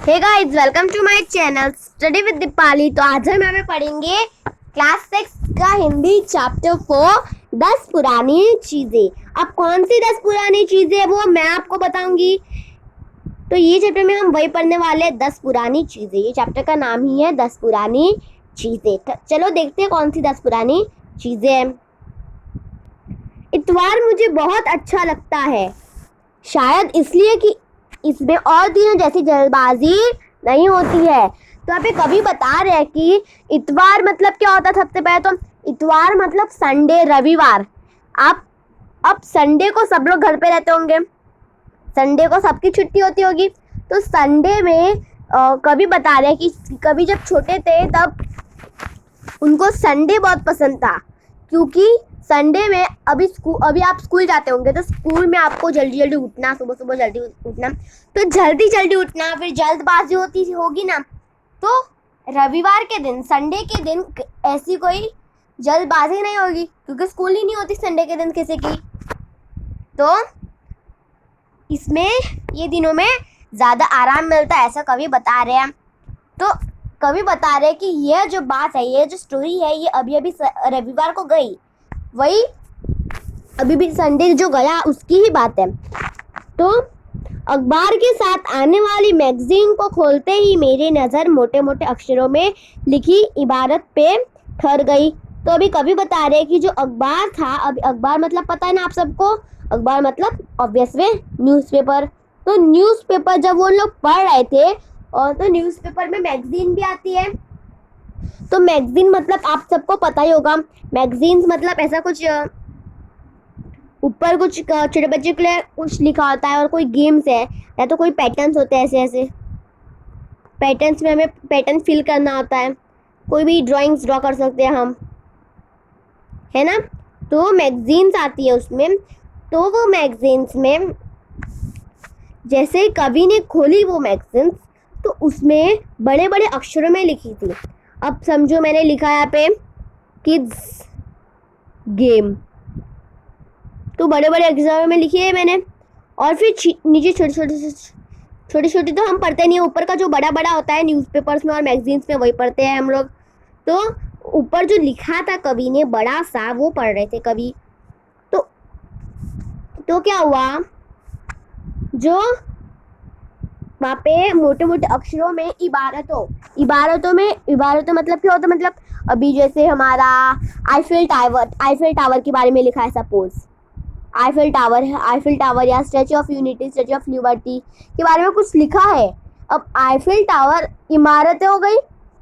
Hey guys, welcome to my channel study with Deepali. तो आज हम यहाँ पे पढ़ेंगे क्लास 6 का हिंदी चैप्टर 4 10 पुरानी चीजें। अब कौन सी 10 पुरानी चीजें है वो मैं आपको बताऊंगी। तो ये चैप्टर में हम वही पढ़ने वाले हैं, 10 पुरानी चीजें। ये चैप्टर का नाम ही है 10 पुरानी चीजें। चलो देखते हैं कौन सी 10 पुरानी चीजें हैं। इतवार मुझे बहुत अच्छा लगता है, शायद इसलिए कि इसमें और दिनों जैसी जल्दबाजी नहीं होती है। तो यहाँ पे कवि बता रहे हैं कि इतवार मतलब क्या होता है। सबसे पहले तो इतवार मतलब संडे, रविवार। अब संडे को सब लोग घर पे रहते होंगे, संडे को सबकी छुट्टी होती होगी। तो संडे में कवि बता रहे हैं कि कवि जब छोटे थे तब उनको संडे बहुत पसंद था, क्योंकि संडे में अभी आप स्कूल जाते होंगे तो स्कूल में आपको जल्दी जल्दी उठना, सुबह सुबह जल्दी उठना, तो जल्दी जल्दी उठना, फिर जल्दबाजी होगी ना। तो रविवार के दिन, संडे के दिन ऐसी कोई जल्दबाजी नहीं होगी, क्योंकि स्कूल ही नहीं होती संडे के दिन किसी की। तो इसमें ये दिनों में ज़्यादा आराम मिलता है, ऐसा कवि बता रहे हैं। तो कवि बता रहे हैं कि यह जो बात है, ये जो स्टोरी है, ये अभी अभी रविवार को गई, वही अभी भी संडे जो गया उसकी ही बात है। तो अखबार के साथ आने वाली मैगजीन को खोलते ही मेरी नज़र मोटे मोटे अक्षरों में लिखी इबारत पे ठहर गई। तो अभी कवि बता रहे हैं कि जो अखबार था, अभी अखबार मतलब पता है ना आप सबको, अखबार मतलब ऑब्वियसली न्यूज़पेपर। तो न्यूज़पेपर जब वो लोग पढ़ रहे थे, और तो न्यूज़पेपर में मैगजीन भी आती है। तो मैगजीन मतलब आप सबको पता ही होगा, मैगजीन्स मतलब ऐसा कुछ ऊपर कुछ छोटे बच्चे के लिए कुछ लिखा होता है, और कोई गेम्स है या तो कोई पैटर्न्स होते हैं, ऐसे ऐसे पैटर्न्स में हमें पैटर्न फिल करना होता है, कोई भी ड्राइंग्स ड्रॉ कर सकते हैं हम, है ना। तो मैगजीन्स आती है उसमें। तो वो मैगजीन्स में जैसे ही कवि ने खोली वो मैगजीन्स, तो उसमें बड़े बड़े अक्षरों में लिखी थी। अब समझो मैंने लिखा यहाँ पे किड्स गेम, तो बड़े बड़े अक्षरों में लिखी है मैंने। और फिर नीचे छोटी छोटी तो हम पढ़ते नहीं है, ऊपर का जो बड़ा बड़ा होता है न्यूज़पेपर्स में और मैगजीन्स में, वही पढ़ते हैं हम लोग। तो ऊपर जो लिखा था कवि ने बड़ा सा, वो पढ़ रहे थे कवि। तो क्या हुआ, जो वहाँ पे मोटे मोटे अक्षरों में इबारतों मतलब क्या होता है, मतलब अभी जैसे हमारा आईफिल टावर के बारे में लिखा है। सपोज आईफिल टावर या statue of unity, statue of liberty के बारे में कुछ लिखा है। अब आईफिल टावर इमारतें हो गई,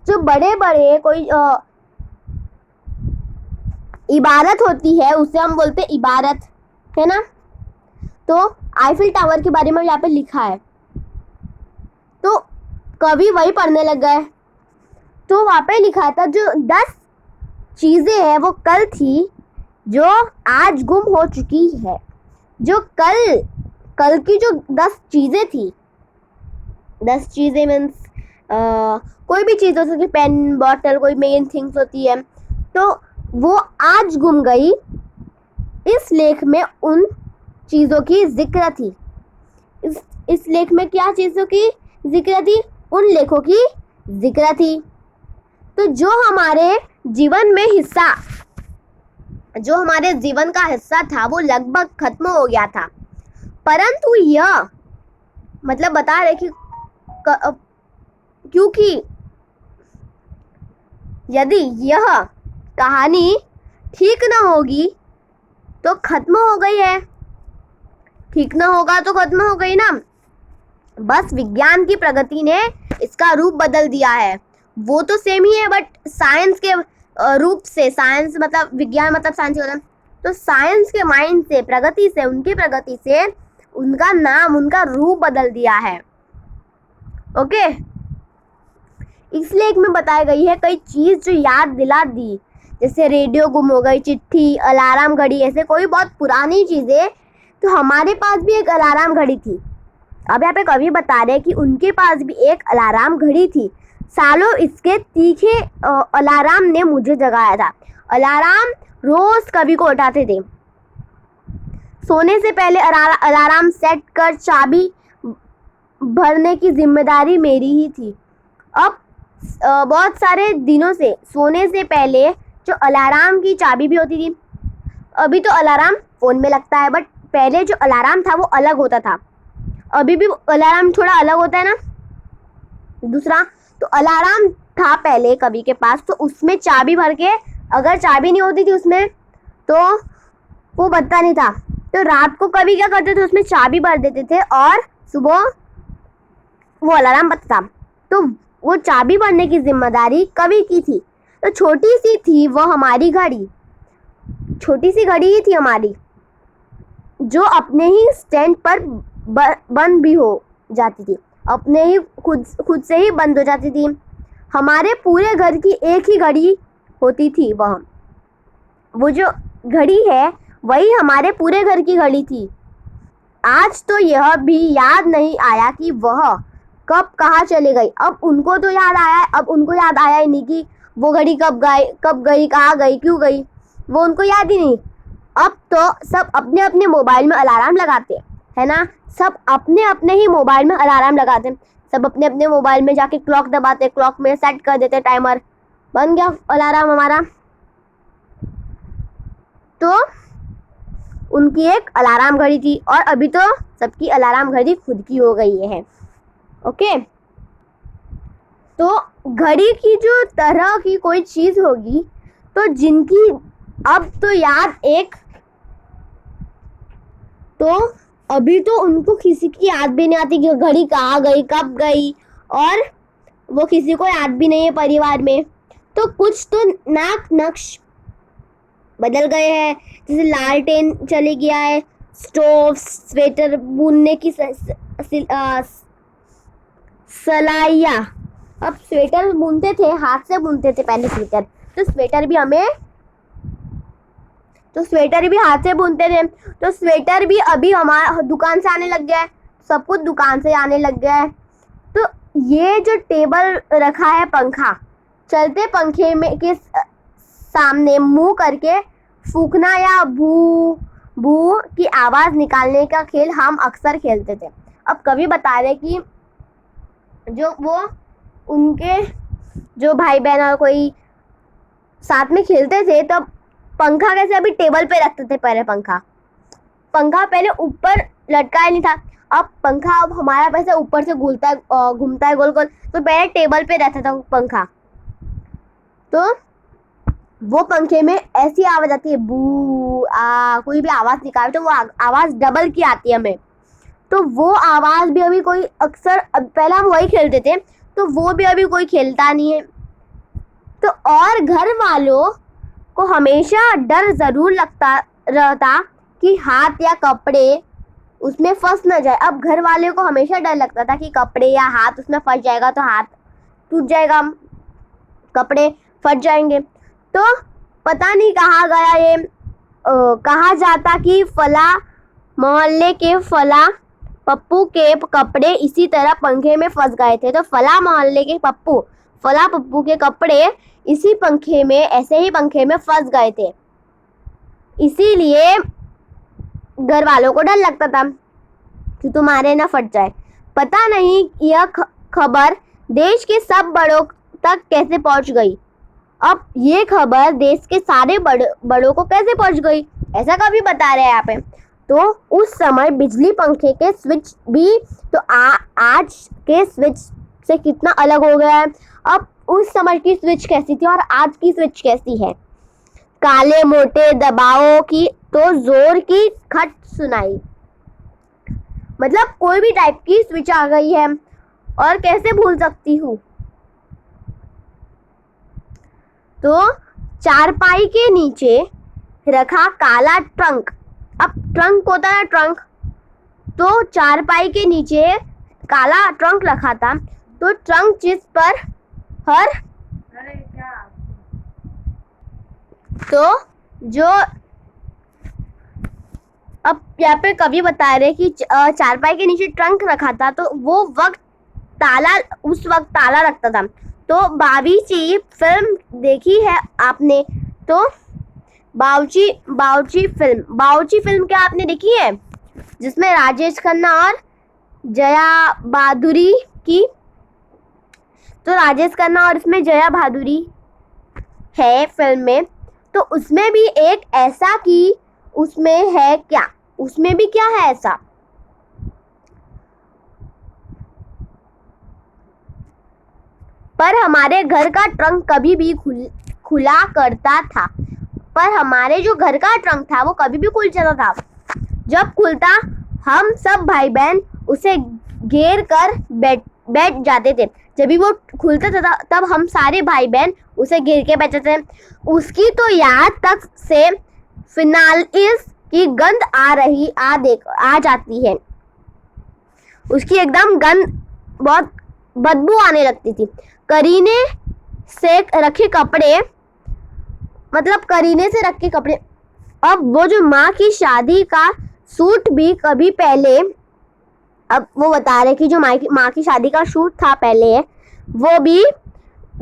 जो बड़े बड़े कोई इबारत होती है उसे हम बोलते हैं इबारत, है ना। तो आईफिल टावर के बारे में यहाँ पे लिखा है, तो कवि वही पढ़ने लग गए। तो वहाँ पे लिखा था जो 10 चीज़ें हैं वो कल थी, जो आज गुम हो चुकी है। जो कल की जो 10 चीज़ें थी, 10 चीज़ें मीन्स कोई भी चीज़ हो सकती है, पेन, बॉटल, कोई मेन थिंग्स होती है, तो वो आज गुम गई। इस लेख में उन चीज़ों की जिक्र थी। इस लेख में क्या चीज़ों की जिक्र थी? उन लेखों की जिक्र थी। तो जो हमारे जीवन का हिस्सा था वो लगभग खत्म हो गया था, परंतु यह मतलब बता रहे कि क्योंकि यदि यह कहानी ठीक ना होगी तो खत्म हो गई है, ठीक ना होगा तो खत्म हो गई ना। बस विज्ञान की प्रगति ने इसका रूप बदल दिया है। वो तो सेम ही है, बट साइंस के रूप से, साइंस मतलब विज्ञान मतलब साइंस होता है, तो साइंस के माइंड से, उनकी प्रगति से उनका नाम, उनका रूप बदल दिया है। ओके, इस लेख में बताई गई है कई चीज़ जो याद दिला दी, जैसे रेडियो गुम हो गई, चिट्ठी, अलार्म घड़ी, ऐसे कोई बहुत पुरानी चीज़ें। तो हमारे पास भी एक अलार्म घड़ी थी। अब यहाँ पे कवि बता रहे हैं कि उनके पास भी एक अलार्म घड़ी थी। सालों इसके तीखे अलार्म ने मुझे जगाया था। अलार्म रोज कवि को उठाते थे। सोने से पहले अलार्म सेट कर चाबी भरने की जिम्मेदारी मेरी ही थी। अब बहुत सारे दिनों से सोने से पहले जो अलार्म की चाबी भी होती थी, अभी तो अलार्म फ़ोन में लगता है, बट पहले जो अलार्म था वो अलग होता था। अभी भी अलार्म थोड़ा अलग होता है ना। दूसरा, तो अलार्म था पहले कभी के पास, तो उसमें चाबी भर के, अगर चाबी नहीं होती थी उसमें तो वो बजता नहीं था। तो रात को कभी क्या करते थे, उसमें चाबी भर देते थे और सुबह वो अलार्म बजता था। तो वो चाबी भरने की जिम्मेदारी कभी की थी। तो छोटी सी थी वो हमारी घड़ी, छोटी सी घड़ी ही थी हमारी, जो अपने ही स्टैंड पर बंद भी हो जाती थी, अपने ही खुद से ही बंद हो जाती थी। हमारे पूरे घर की एक ही घड़ी होती थी। वो जो घड़ी है वही हमारे पूरे घर की घड़ी थी। आज तो यह भी याद नहीं आया कि वह कब कहाँ चले गई। अब उनको तो याद आया, अब उनको याद आया ही नहीं कि वो घड़ी कब गई, कहाँ गई, क्यों गई, वो उनको याद ही नहीं। अब तो सब अपने अपने मोबाइल में अलार्म लगाते है ना, सब अपने अपने ही मोबाइल में अलार्म लगाते हैं। सब अपने अपने मोबाइल में जाके क्लॉक दबाते, क्लॉक में सेट कर देते टाइमर, बन गया अलार्म हमारा। तो उनकी एक अलार्म घड़ी थी और अभी तो सबकी अलार्म घड़ी खुद की हो गई है। ओके, तो घड़ी की जो तरह की कोई चीज़ होगी तो जिनकी अब तो याद एक, तो अभी तो उनको किसी की याद भी नहीं आती कि घड़ी कहाँ गई, कब गई, और वो किसी को याद भी नहीं है परिवार में। तो कुछ तो नक्श बदल गए हैं, जैसे लालटेन चले गया है, स्टोव, स्वेटर बुनने की सलाइयाँ। अब स्वेटर बुनते थे, हाथ से बुनते थे पहले स्वेटर, तो स्वेटर भी हाथ से बुनते थे। तो स्वेटर भी अभी हमारा दुकान से आने लग गया है, सब कुछ दुकान से आने लग गया है। तो ये जो टेबल रखा है पंखा, चलते पंखे में के सामने मुंह करके फूकना या भू भू की आवाज़ निकालने का खेल हम अक्सर खेलते थे। अब कवि बता रहे कि जो वो उनके जो भाई बहन और कोई साथ में खेलते थे, तो पंखा कैसे अभी टेबल पे रखते थे। पहले पंखा पहले ऊपर लटकाया नहीं था, अब पंखा अब हमारा पैसे ऊपर से घूमता है गोल गोल। तो पहले टेबल पे रहता था पंखा, तो वो पंखे में ऐसी आवाज़ आती है, बू आ, कोई भी आवाज़ निकाले तो वो आवाज़ डबल की आती है हमें। तो वो आवाज़ भी अभी कोई अक्सर, पहले हम वही खेलते थे, तो वो भी अभी कोई खेलता नहीं है। तो और घर वालों को हमेशा डर ज़रूर लगता रहता कि हाथ या कपड़े उसमें फंस न जाए। अब घर वाले को हमेशा डर लगता था कि कपड़े या हाथ उसमें फंस जाएगा तो हाथ टूट जाएगा, कपड़े फट जाएंगे। तो पता नहीं कहाँ गया ये, कहा जाता कि फला मोहल्ले के फला पप्पू के कपड़े इसी तरह पंखे में फंस गए थे। तो फला मोहल्ले के फला पप्पू के कपड़े इसी पंखे में, ऐसे ही पंखे में फंस गए थे, इसीलिए घर वालों को डर लगता था कि तुम्हारे ना फट जाए। पता नहीं यह खबर देश के सब बड़ों तक कैसे पहुंच गई। अब ये खबर देश के सारे बड़ों को कैसे पहुंच गई, ऐसा कभी बता रहे हैं यहाँ पे। तो उस समय बिजली पंखे के स्विच भी तो आज के स्विच से कितना अलग हो गया है। अब उस समय की स्विच कैसी थी और आज की स्विच कैसी है। काले मोटे दबावों की तो जोर की खट सुनाई, मतलब कोई भी टाइप की स्विच आ गई है और कैसे भूल सकती हूँ। तो चारपाई के नीचे रखा काला ट्रंक, अब ट्रंक होता है ट्रंक, तो चारपाई के नीचे काला ट्रंक रखा था। तो ट्रंक जिस पर तो जो अब यहाँ पे कवि बता रहे कि चारपाई के नीचे ट्रंक रखा था, तो वो उस वक्त ताला रखता था। तो बावर्ची फिल्म देखी है आपने, तो बावर्ची फिल्म क्या आपने देखी है, जिसमें राजेश खन्ना और जया बहादुरी की, तो राजेश खन्ना और इसमें जया बहादुरी है फिल्म में, तो उसमें भी एक ऐसा कि उसमें है क्या, उसमें भी क्या है ऐसा? पर हमारे घर का ट्रंक कभी भी खुला करता था, पर हमारे जो घर का ट्रंक था वो कभी भी खुल जाता था। जब खुलता हम सब भाई बहन उसे घेर कर बैठ जाते थे। जब भी वो खुलता था तब हम सारे भाई बहन उसे घेर के बैठते थे। उसकी तो याद तक से फिनाइल्स की गंध आ जाती है। उसकी एकदम गंध बहुत बदबू आने लगती थी। करीने से रखे कपड़े, मतलब करीने से रखे कपड़े, अब वो जो माँ की शादी का सूट भी कभी पहले, अब वो बता रहे कि जो माँ की शादी का सूट था पहले, वो भी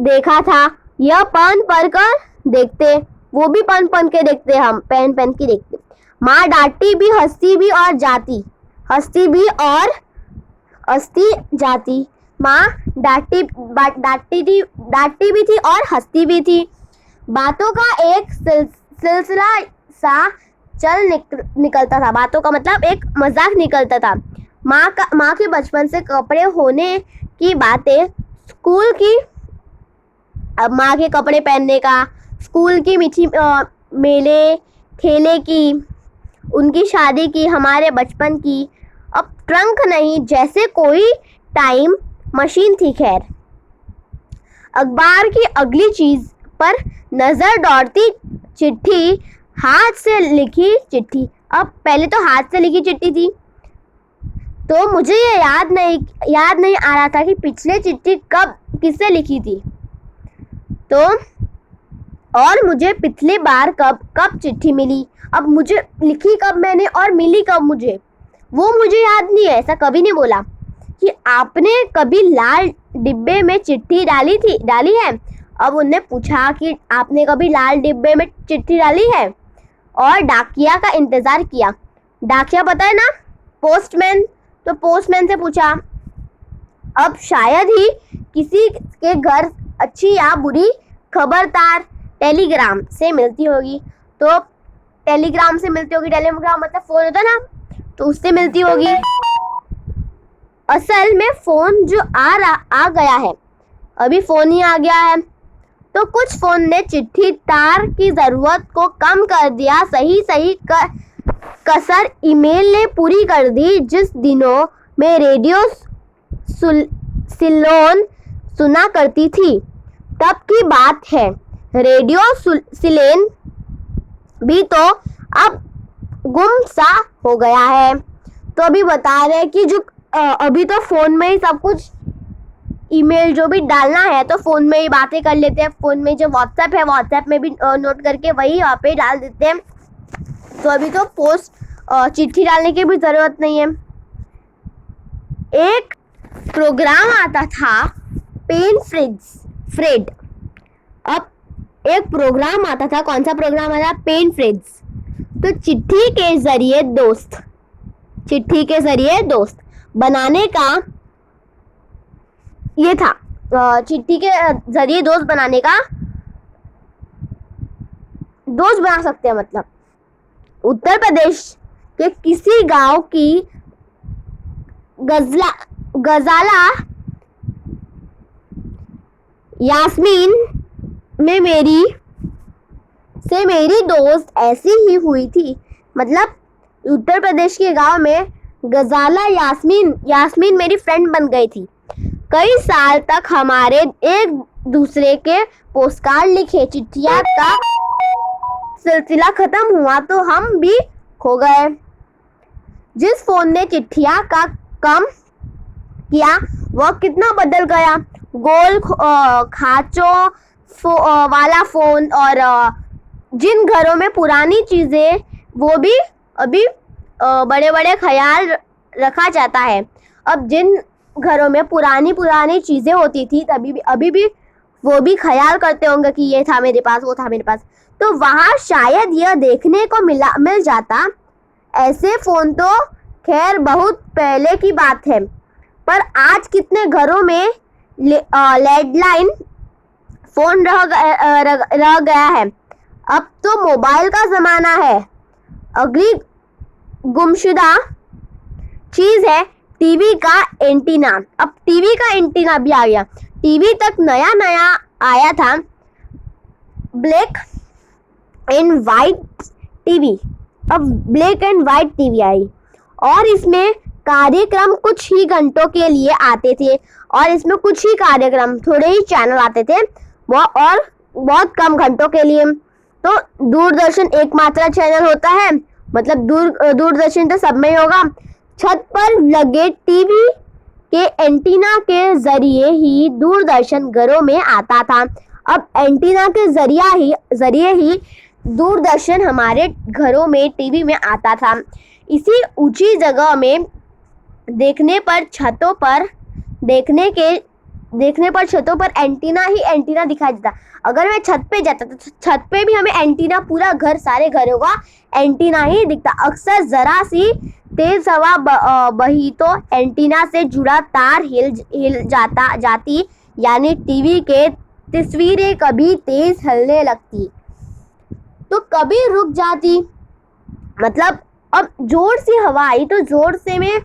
देखा था। यह पहन कर देखते, वो भी पहन के देखते, हम पहन के देखते। माँ डांटती भी, हंसती भी और जाती, हंसती भी और हंसती जाती। माँ डांटती भी थी और हंसती भी थी। बातों का एक सिलसिला सा निकलता था। बातों का मतलब एक मजाक निकलता था। माँ के बचपन से कपड़े होने की बातें, स्कूल की, अब माँ के कपड़े पहनने का, स्कूल की मीठी मेले खेले की, उनकी शादी की, हमारे बचपन की। अब ट्रंक नहीं, जैसे कोई टाइम मशीन थी। खैर, अखबार की अगली चीज पर नजर दौड़ती, चिट्ठी, हाथ से लिखी चिट्ठी। अब पहले तो हाथ से लिखी चिट्ठी थी, तो मुझे ये याद नहीं आ रहा था कि पिछले चिट्ठी कब किससे लिखी थी। तो और मुझे पिछली बार कब चिट्ठी मिली, अब मुझे लिखी कब मैंने और मिली कब मुझे, वो मुझे याद नहीं है। ऐसा कभी नहीं बोला कि आपने कभी लाल डिब्बे में चिट्ठी डाली है। अब उनने पूछा कि आपने कभी लाल डिब्बे में चिट्ठी डाली है, और डाकिया का इंतजार किया। डाकिया पता है ना, पोस्टमैन। तो पोस्टमैन से पूछा। अब शायद ही किसी के घर अच्छी या बुरी खबरदार टेलीग्राम से मिलती होगी। तो टेलीग्राम से मिलती होगी, टेलीग्राम मतलब फोन होता ना, तो उससे मिलती होगी। असल में फोन जो आ गया है, अभी फोन ही आ गया है। तो कुछ फोन ने चिट्ठी तार की जरूरत को कम कर दिया। सही कसर ईमेल ने पूरी कर दी। जिस दिनों में रेडियो सिलोन सुना करती थी, तब की बात है। रेडियो सिलेन भी तो अब गुम सा हो गया है। तो अभी बता रहे हैं कि जो अभी तो फोन में ही सब कुछ, ईमेल जो भी डालना है तो फोन में ही बातें कर लेते हैं। फोन में जो व्हाट्सएप है, व्हाट्सएप में भी नोट करके वही वहाँ पे डाल देते हैं। तो अभी तो चिट्ठी डालने की भी ज़रूरत नहीं है। एक प्रोग्राम आता था पेन फ्रेड। अब एक प्रोग्राम आता था, कौन सा प्रोग्राम आता था? Pen friends. तो चिट्ठी के जरिए दोस्त बनाने का ये था। चिट्ठी के जरिए दोस्त बना सकते हैं। मतलब उत्तर प्रदेश के किसी गांव की गजाला यास्मीन में मेरी दोस्त ऐसी ही हुई थी। मतलब उत्तर प्रदेश के गांव में गजाला यास्मीन मेरी फ्रेंड बन गई थी। कई साल तक हमारे एक दूसरे के पोस्टकार्ड लिखे, चिट्ठियां का सिलसिला खत्म हुआ तो हम भी खो गए। जिस फोन ने चिट्ठियां का कम किया वह कितना बदल गया। गोल खांचों वाला फोन, और जिन घरों में पुरानी चीजें, वो भी अभी बड़े बड़े ख्याल रखा जाता है। अब जिन घरों में पुरानी चीजें होती थी, अभी भी वो भी ख्याल करते होंगे कि ये था मेरे पास, वो था मेरे पास। तो वहाँ शायद यह देखने को मिल जाता। ऐसे फोन तो खैर बहुत पहले की बात है, पर आज कितने घरों में लैंडलाइन फोन रह गया है। अब तो मोबाइल का जमाना है। अगली गुमशुदा चीज है टीवी का एंटीना। अब टीवी का एंटीना भी आ गया। टीवी तक नया नया आया था ब्लैक एंड वाइट टीवी। अब ब्लैक एंड वाइट टीवी आई और इसमें कार्यक्रम कुछ ही घंटों के लिए आते थे और इसमें कुछ ही कार्यक्रम, थोड़े ही चैनल आते थे वो और बहुत कम घंटों के लिए। तो दूरदर्शन एकमात्र चैनल होता है, मतलब दूरदर्शन तो सब में ही होगा। छत पर लगे टीवी के एंटीना के जरिए ही दूरदर्शन घरों में आता था। अब एंटीना के जरिए ही दूरदर्शन हमारे घरों में टीवी में आता था। इसी ऊंची जगह में देखने पर छतों पर एंटीना ही एंटीना दिखाई देता। अगर मैं छत पे जाता तो छत पे भी हमें एंटीना, पूरा घर, सारे घरों का एंटीना ही दिखता। अक्सर जरा सी तेज हवा बही तो एंटीना से जुड़ा तार हिल जाती, यानी टीवी के तस्वीरें कभी तेज हिलने लगती तो कभी रुक जाती। मतलब अब जोर से हवा आई तो जोर से में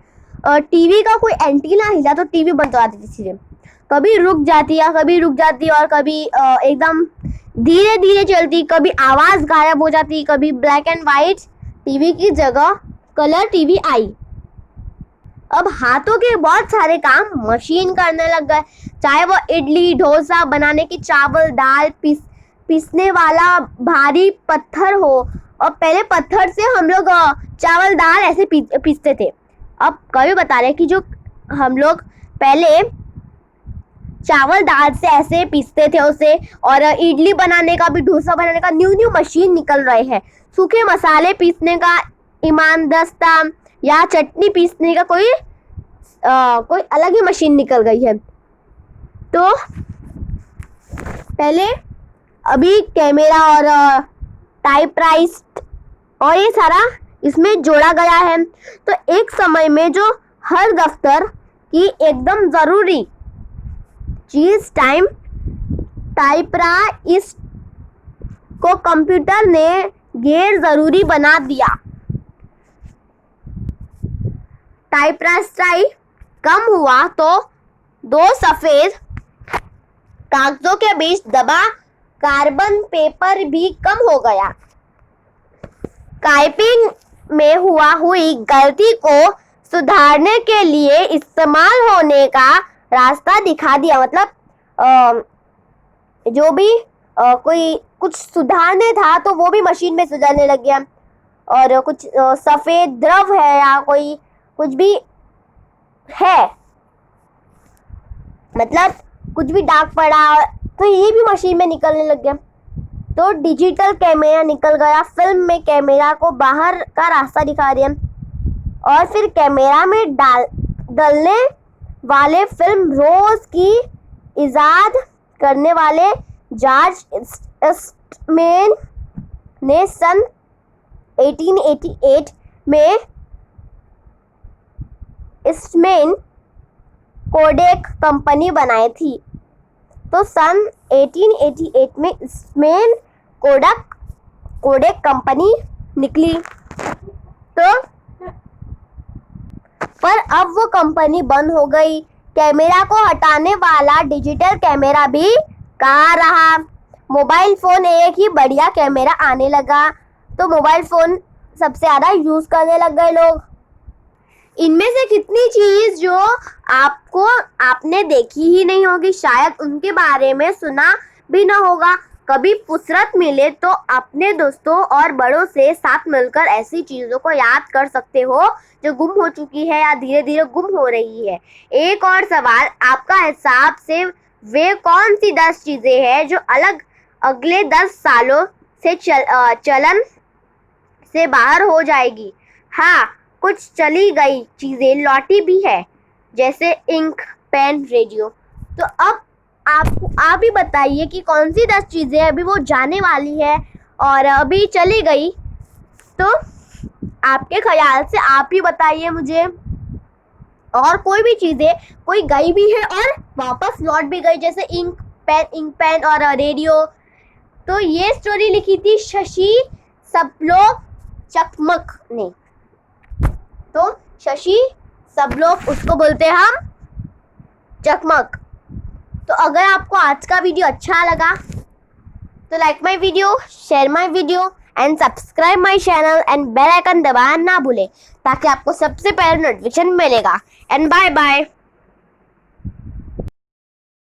टीवी का कोई एंटीना हिला तो टीवी बंद हो जाती थी सीधे। कभी रुक जाती और कभी एकदम धीरे धीरे चलती। कभी आवाज गायब हो जाती। कभी ब्लैक एंड वाइट टीवी की जगह कलर टीवी आई। अब हाथों के बहुत सारे काम मशीन करने लग गए, चाहे वो इडली डोसा बनाने की, चावल दाल पीसने वाला भारी पत्थर हो। और पहले पत्थर से हम लोग चावल दाल ऐसे पीसते थे। अब कभी बता रहे कि जो हम लोग पहले चावल दाल से ऐसे पीसते थे उसे, और इडली बनाने का भी, डोसा बनाने का न्यू मशीन निकल रहे हैं। सूखे मसाले पीसने का इमामदस्ता या चटनी पीसने का कोई अलग ही मशीन निकल गई है। तो पहले अभी कैमरा और टाइपराइट और ये सारा इसमें जोड़ा गया है। तो एक समय में जो हर दफ्तर की एकदम ज़रूरी चीज़ टाइपराइट को कंप्यूटर ने गैर ज़रूरी बना दिया। टाइपराइट कम हुआ तो दो सफ़ेद कागजों के बीच दबा कार्बन पेपर भी कम हो गया। टाइपिंग में हुई गलती को सुधारने के लिए इस्तेमाल होने का रास्ता दिखा दिया। मतलब जो भी कोई कुछ सुधारने था तो वो भी मशीन में सुधारने लग गया। और कुछ सफ़ेद द्रव है या कोई कुछ भी है, मतलब कुछ भी दाग पड़ा तो ये भी मशीन में निकलने लग गया। तो डिजिटल कैमरा निकल गया। फिल्म में कैमरा को बाहर का रास्ता दिखा दिया और फिर कैमरा में डालने वाले फिल्म रोज की इजाद करने वाले जॉर्ज ईस्टमैन ने सन 1888 में ईस्टमैन कोडेक कंपनी बनाई थी। तो सन 1888 में ईस्टमैन कोडेक कंपनी निकली। तो पर अब वो कंपनी बंद हो गई। कैमरा को हटाने वाला डिजिटल कैमरा भी कहाँ रहा। मोबाइल फ़ोन एक ही बढ़िया कैमरा आने लगा तो मोबाइल फ़ोन सबसे ज़्यादा यूज़ करने लग गए लोग। इनमें से कितनी चीज़ जो आपने देखी ही नहीं होगी, शायद उनके बारे में सुना भी ना होगा। कभी फुर्सत मिले तो अपने दोस्तों और बड़ों से साथ मिलकर ऐसी चीज़ों को याद कर सकते हो जो गुम हो चुकी है या धीरे धीरे गुम हो रही है। एक और सवाल, आपका हिसाब से वे कौन सी 10 चीज़ें हैं जो अगले 10 सालों से चलन से बाहर हो जाएगी। हाँ, कुछ चली गई चीज़ें लौटी भी है, जैसे इंक, पेन, रेडियो। तो अब आप ही बताइए कि कौन सी 10 चीज़ें अभी वो जाने वाली है और अभी चली गई। तो आपके ख्याल से आप ही बताइए मुझे। और कोई भी चीज़ें कोई गई भी है और वापस लौट भी गई, जैसे इंक पेन और रेडियो। तो ये स्टोरी लिखी थी शशि सबलोक चकमक ने। तो शशि सबलोक, उसको बोलते हैं हम चकमक। तो अगर आपको आज का वीडियो अच्छा लगा तो like my video, share my video and subscribe my channel and bell icon दबाना ना भूलें, ताकि आपको सबसे पहले नोटिफिकेशन मिलेगा। And bye bye.